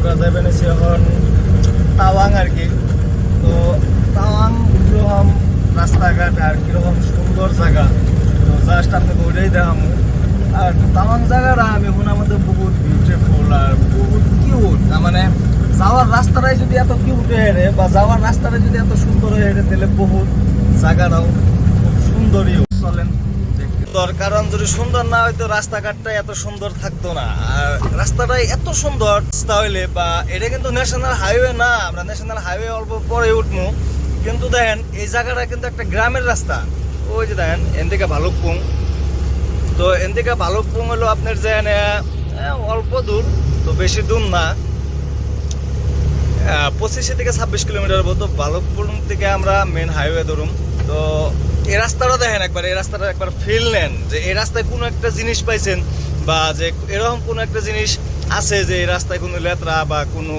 আমরা যাবেন এখন তাওয়াং আর কি। তো তাওয়াং কিরকম রাস্তাঘাট আর কিরকম সুন্দর জায়গা, তো জাস্ট আপনাকে ওইটাই দেখাবো। আর তাওয়াং জায়গাটা আমি এখন আমাদের বহুত বিউটিফুল আর বহুত কিউট। তার মানে যাওয়ার রাস্তাটাই যদি এত কিউট হয়ে হেরে বা যাওয়ার রাস্তাটা যদি এত সুন্দর হয়ে হেরে, তাহলে বহুত জায়গাটাও খুব সুন্দরই। চলেন কারণ যদি সুন্দর না হয়তো রাস্তাঘাটটা এত সুন্দর থাকতো না। আর রাস্তাটাই এত সুন্দর তাহলে, বা এটা কিন্তু ন্যাশনাল হাইওয়ে না, আমরা ন্যাশনাল হাইওয়ে অল্প পরে উঠবো, কিন্তু দেখেন এই জায়গাটা কিন্তু একটা গ্রামের রাস্তা। ওই যে দেখেন এন থেকে ভালুকপুং, তো এন থেকে ভালুকপুং হলো আপনার যে অল্প দূর, তো বেশি দূর না, 25 থেকে 26 কিলোমিটার মতো। ভালুকপুং থেকে আমরা মেন হাইওয়ে ধরুম। তো এই রাস্তাটা দেখেন একবার, এই রাস্তাটা একবার ফিল নেন যে এই রাস্তায় কোনো একটা জিনিস পাইছেন, বা যে এরকম কোনো একটা জিনিস আছে যে এই রাস্তায় কোনো লেত্রা বা কোনো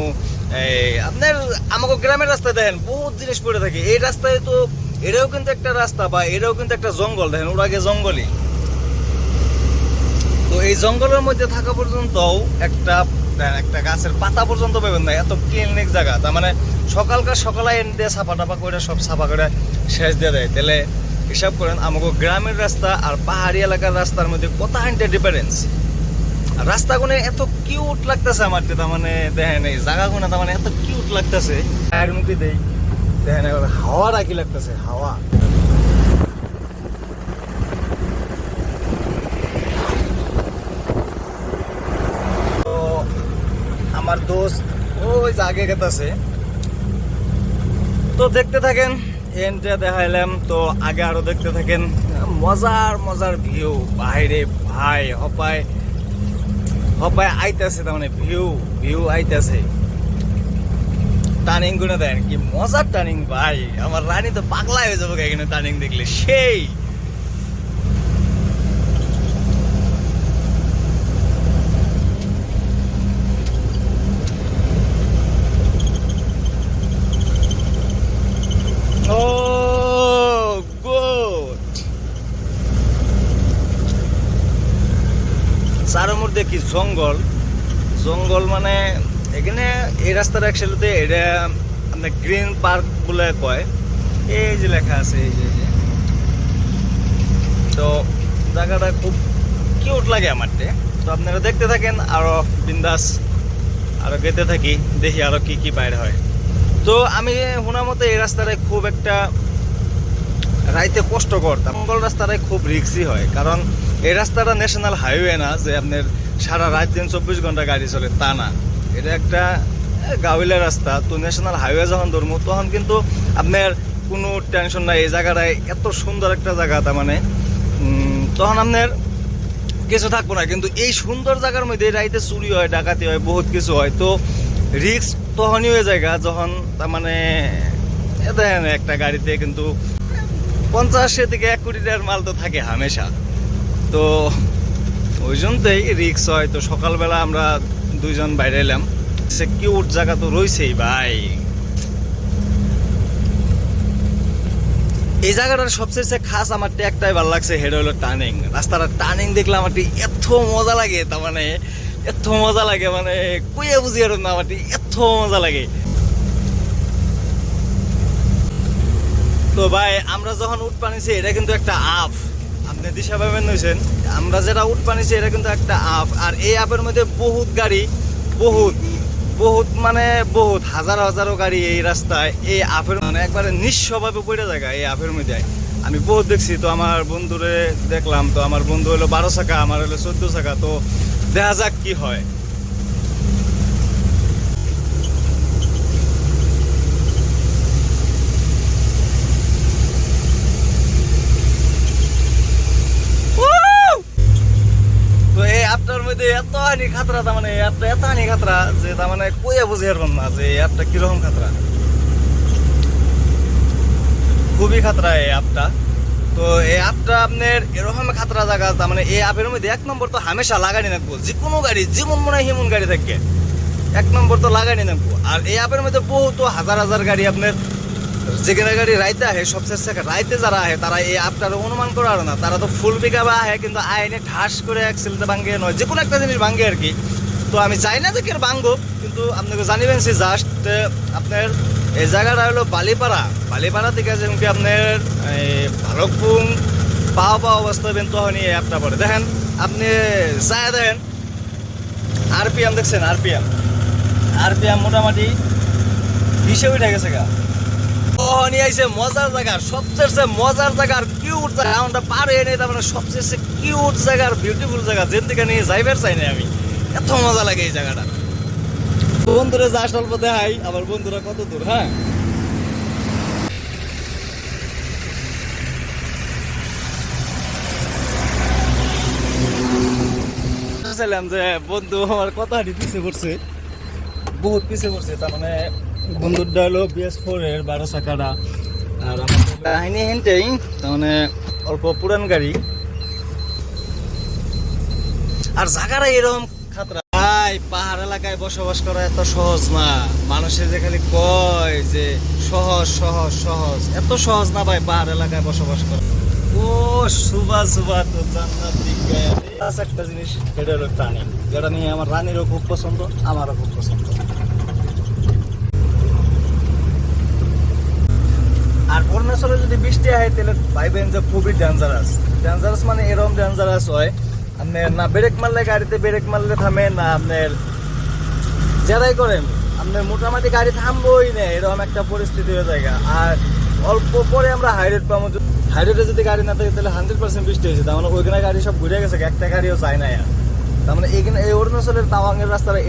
আপনার আমাকে গ্রামের রাস্তায় দেখেন বহুত জিনিস পড়ে থাকে। এই রাস্তায় তো এটাও কিন্তু একটা রাস্তা, বা এটাও কিন্তু একটা জঙ্গল, দেখেন ওর আগে জঙ্গলই। তো এই জঙ্গলের মধ্যে থাকা পর্যন্তও একটা গাছের পাতা পর্যন্ত পাবেন না, এত ক্লিনিক জায়গা। তার মানে সকালকার সকালে এনে দিয়ে সাফা টাফা করে সব সাফা করে শেষ দিয়ে দেয়। তাহলে হিসাব করেন আমাকে গ্রামের রাস্তা আর পাহাড়ি এলাকার রাস্তার মধ্যে কত হাইন্টে ডিফারেন্স। রাস্তাগুলো এত কিউট লাগতেছে আমার, তার মানে দেখেন এই জায়গাগুলো তার মানে এত কিউট লাগতেছে। এর মুখে দেই দেখেন হাওয়া রাখি লাগতেছে, হাওয়া। আমার দোস্ত ওই আগে গেতেছে, তো দেখতে থাকেন। এনটা দেখাইলাম, তো আগে আরো দেখতে থাকেন। মজার মজার ভিউ বাইরে ভাই, হপায় হপায় আইতেছে, তার মানে ভিউ আইতেছে। টার্নিং গুলো দেন কি মজার টার্নিং ভাই, আমার রানী তো পাগলা হয়ে যাবো এখানে টার্নিং দেখলে। সেই চারোর মধ্যে কি জঙ্গল মানে এখানে এই রাস্তার একসাথে এটা আপনার গ্রিন পার্ক বলে কয়। এই যে লেখা আছে, এই যে তো জায়গাটা খুব কিউট লাগে আমারতে। তো আপনারা দেখতে থাকেন, আরো বিন্দাস আরো যেতে থাকি, দেখি আরো কি কি বাইরে হয়। তো আমি শোনা মতে এই রাস্তাটায় খুব একটা রাইতে কষ্টকর, জঙ্গল রাস্তাটাই খুব রিক্সি হয়। কারণ এই রাস্তাটা ন্যাশনাল হাইওয়ে না যে আপনার সারা রাত দিন 24 ঘন্টা গাড়ি চলে, তা না। এটা একটা গাঁওয়ালা রাস্তা। তো ন্যাশনাল হাইওয়ে যখন ধরবো তখন কিন্তু আপনার কোনো টেনশন নাই। এই জায়গাটায় এত সুন্দর একটা জায়গা, তার মানে তখন আপনার কিছু থাকবো না। কিন্তু এই সুন্দর জায়গার মধ্যে রাইতে চুরি হয়, ডাকাতি হয়, বহুত কিছু হয়। তো রিক্স তখনই হয়ে জায়গা যখন তার মানে দেখেন একটা গাড়িতে কিন্তু 50 থেকে 1 কোটি টাকার মাল তো থাকে হামেশা। তো ওই জন্যই রিক্স হয়। তো সকালবেলা আমরা দুইজন বাইরে এলাম, সে কিউট জায়গা তো রয়েছেই ভাই। এই জায়গাটার সবচেয়ে খাস আমার একটাই ভালো লাগছে, হেডে হলো টার্নিং। রাস্তাটা টার্নিং দেখলে আমার এত মজা লাগে, তার মানে এত মজা লাগে মানে কইয়া বুঝি আর না, আমার এত মজা লাগে। তো ভাই আমরা যখন উঠ পানিছি এটা কিন্তু একটা আপ, আপনি দিশা পাবেন নইছেন। আমরা যেটা উঠ পানিছি এটা কিন্তু একটা আপ। আর এই আপের মধ্যে বহুত গাড়ি, বহুত মানে বহুত হাজারো গাড়ি এই রাস্তায়। এই আপের মানে একবারে নিঃস্বভাবে পড়ে জায়গা এই আপের মধ্যে আমি বহুত দেখছি। তো আমার বন্ধুরে দেখলাম, তো আমার বন্ধু হলো 12 চাকা, আমার হলো 14 চাকা। তো দেখা যাক কি হয়। তো এই অ্যাপটার মধ্যে এত হানি খাতরা, তার মানে অ্যাপটা এত হানি খাতরা যে তার মানে কইয়া বুঝে পারলাম না যে এই অ্যাপটা কিরকম খাতরা। খুবই খাতরা এই অ্যাপটা। তো এই অ্যাপটা আপনার এরকম খাতরা জায়গা, তার মানে এই অ্যাপের মধ্যে 1 নম্বর তো হামেশা লাগানি রাখবো। যে কোনো গাড়ি যেমন মনে হয় সেমন গাড়ি থাকে, 1 নম্বর তো লাগানি রাখবো। আর এই অ্যাপের মধ্যে বহুত হাজার গাড়ি আপনার যেখানে গাড়ি রাইতে আহে, সবচেয়ে রাইতে যারা আহে তারা এই অ্যাপটার অনুমান করে আর না। তারা তো ফুল পিকআপে আহে, কিন্তু আইনে ঠাস করে অ্যাক্সেলটা ভাঙ্গে নয়, যে কোনো একটা জিনিস ভাঙ্গে আর কি। তো আমি চাই না যে কেউ ভাঙ্গো, কিন্তু কিন্তু আপনাকে জানিবেন সে জাস্ট আপনার এই জায়গাটা হলো বালিপাড়া থেকে যেমন কি আপনার ভালকপুং পাওয়া অবস্থা বেন তখন এই অ্যাপটা পড়ে দেখেন আপনি চায় দেখেন আরপিএম দেখছেন আরপিএম মোটামুটি 20 উঠে গেছে গা নিয়ে আইসে মজার জায়গার সবচেয়ে মজার জায়গার কিউট জায়গা আমরা পার হয়ে নেই তার মানে সবচেয়ে কিউট জায়গার বিউটিফুল জায়গা যেন থেকে নিয়ে যাইবার চাই না আমি এত মজা লাগে এই জায়গাটা বন্ধুরা যা স্বল্প দেখাই আবার বন্ধুরা কত দূর হ্যাঁ চাইলাম যে বন্ধু আমার কথা পিছিয়ে পড়ছে বহুত পিছিয়ে পড়ছে তার মানে বন্ধুরটা হলো BS4 এর 12 চাকাটা আর আমার কাহিনী হেনটেই তার মানে অল্প পুরান গাড়ি আর জায়গাটা এরকম খাতরা ভাই পাহাড় এলাকায় বসবাস করা এত সহজ না মানুষের যে খালি কয় যে সহজ এত সহজ না ভাই পাহাড় এলাকায় বসবাস করা ও সুবা তো জান্নাত দিকে একটা জিনিস এটা হলো টার্নিং যেটা নিয়ে আমার রানীরও খুব পছন্দ আমারও খুব পছন্দ আর অরুণাচলে যদি বৃষ্টি হয় তাহলে ভাইবেন যে খুবই ডেঞ্জারাস মানে এরকম ডেঞ্জারাস হয় আপনার না ব্রেক মারলে গাড়িতে ব্রেক মারলে থামে না আপনার যেটাই করেন আপনার মোটামুটি গাড়ি থামবই না এরকম একটা পরিস্থিতি হয়ে যায় আর অল্প পরে আমরা হাইরোড পাবো হাইরোডে যদি গাড়ি না থাকে তাহলে 100% বৃষ্টি হয়েছে তার মানে ওইখানে গাড়ি সব ঘুরে গেছে একটা গাড়িও যায় না তার মানে এইখানে এই অরুণাচলের তাওয়াংয়ের রাস্তাটা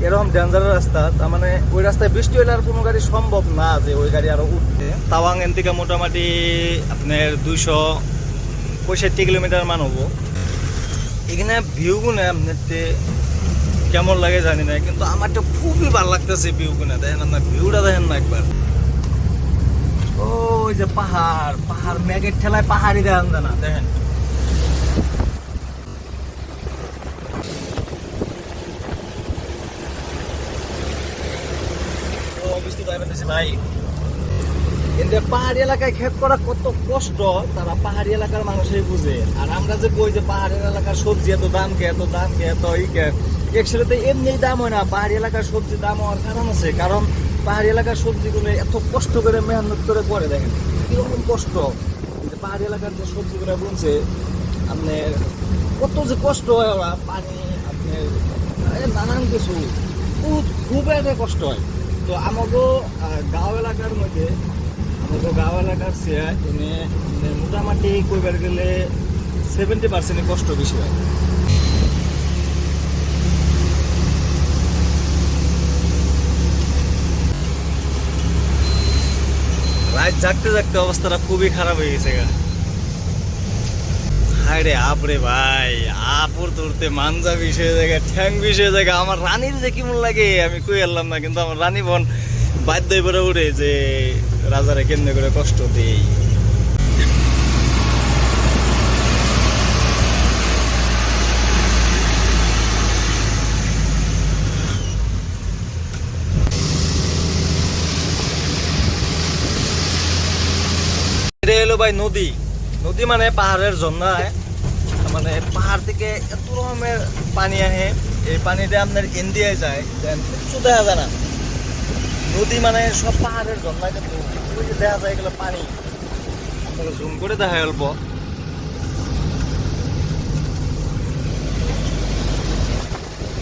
এরকম ডেঞ্জারাস রাস্তা তার মানে ওই রাস্তায় বৃষ্টি হলে আর কোনো গাড়ি সম্ভব না যে ওই গাড়ি আরো উঠতে তাওয়াং এন থেকে মোটামুটি আপনার 265 কিলোমিটার মান হবো এখানে ভিউগুলো আপনার কেমন লাগে জানি না কিন্তু আমার তো খুবই ভালো লাগতেছে ভিউগুলো দেখেন আপনার ভিউটা দেখেন না একবার ওই যে পাহাড় মেঘের ঠেলায় পাহাড়ি দেখেন না দেখেন ভাই কিন্তু পাহাড়ি এলাকায় ক্ষেত করা কত কষ্ট তারা পাহাড়ি এলাকার মানুষই বুঝে আর আমরা যে কই যে পাহাড়ি এলাকার সবজি এত দাম কে এত একসাথে এমনি দাম হয় না পাহাড়ি এলাকার সবজি দাম হওয়ার কারণ আছে কারণ পাহাড়ি এলাকার সবজিগুলো এত কষ্ট করে মেহনত করে দেখেন কিরকম কষ্ট পাহাড়ি এলাকার যে সবজিগুলো বুনছে আপনার কত যে কষ্ট হয় ওরা পানি আপনার নানান কিছু খুব একটা কষ্ট হয় তো আমাকে গাঁও এলাকার মধ্যে গাঁও এলাকার এনে মোটামুটি কইবার গেলে 70% কষ্ট বেশি হয় রাত জাগতে অবস্থাটা খুবই খারাপ হয়ে গেছে গা হায় রে আপরে ভাই আপুর ধরতে মানজা বিষয়ে জায়গা ঠ্যাং বিষয়ে জায়গা আমার রানীর যে কেমন লাগে আমি কই এলাম না কিন্তু আমার রানী বোন বাধ্য করে উঠে যে রাজারে কেন্দ্র করে কষ্ট দেই এটা হলো ভাই নদী মানে পাহাড়ের ঝর্ণায় মানে পাহাড় থেকে এত রকমের পানি আহে এই পানিতে আপনার ইন্ডিয়ায় যায় কিচ্ছু দেখা যায় না নদী মানে সব পাহাড়ের ঝর্ণা কিন্তু ওই যে দেখা যায় এগুলো পানি আপনাকে জুম করে দেখা অল্প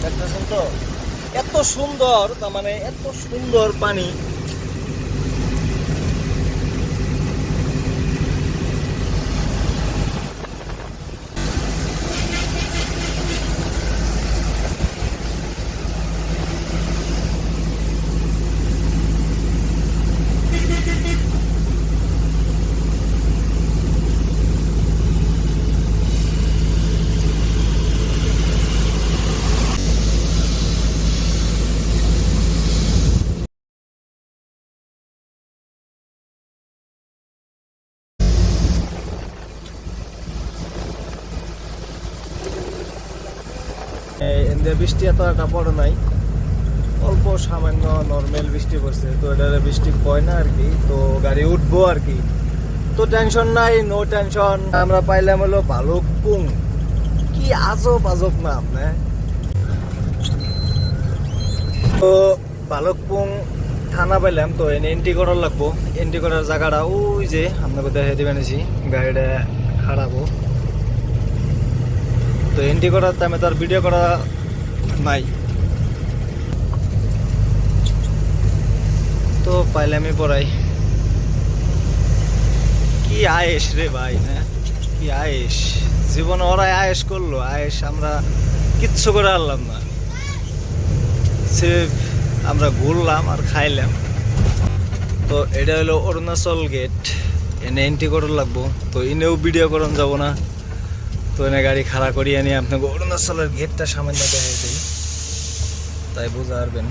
দেখতেছেন তো এত সুন্দর তার মানে এত সুন্দর পানি বৃষ্টি এত একটা বড় নাই অল্প সামান্য নর্মাল বৃষ্টি পড়ছে তো এটা বৃষ্টি পড়ে না আর কি তো গাড়ি উঠবো আর কি তো টেনশন নাই নো টেনশন আমরা পাইলাম হলো ভালুকপুং কি আজব না আপনার তো ভালুকপুং থানা পাইলাম, তো এনে এন্ট্রি করার লাগবো। এন্ট্রি করার জায়গাটা ওই যে আপনাকে দেখাই দিবেন, গাড়িটা খারাপও। তো এন্ট্রি করার টাইমে তার ভিডিও করা নাই, তো পাইলামই পড়াই। কি আয়েস রে ভাই, না কি আয়েস জীবনে, ওরাই আয়েস করলো, আয়েস আমরা কিচ্ছু করে আনলাম না, সে আমরা ঘুরলাম আর খাইলাম। তো এটা হলো অরুণাচল গেট, এনে এন্ট্রি করার লাগবো। তো এনেও ভিডিও করন যাব না, তো এনে গাড়ি খাড়া করিয়ে নিয়ে আপনাকে অরুণাচলের গেটটা সামান্য দেখাই দিই, তাই বুঝা পারবেন।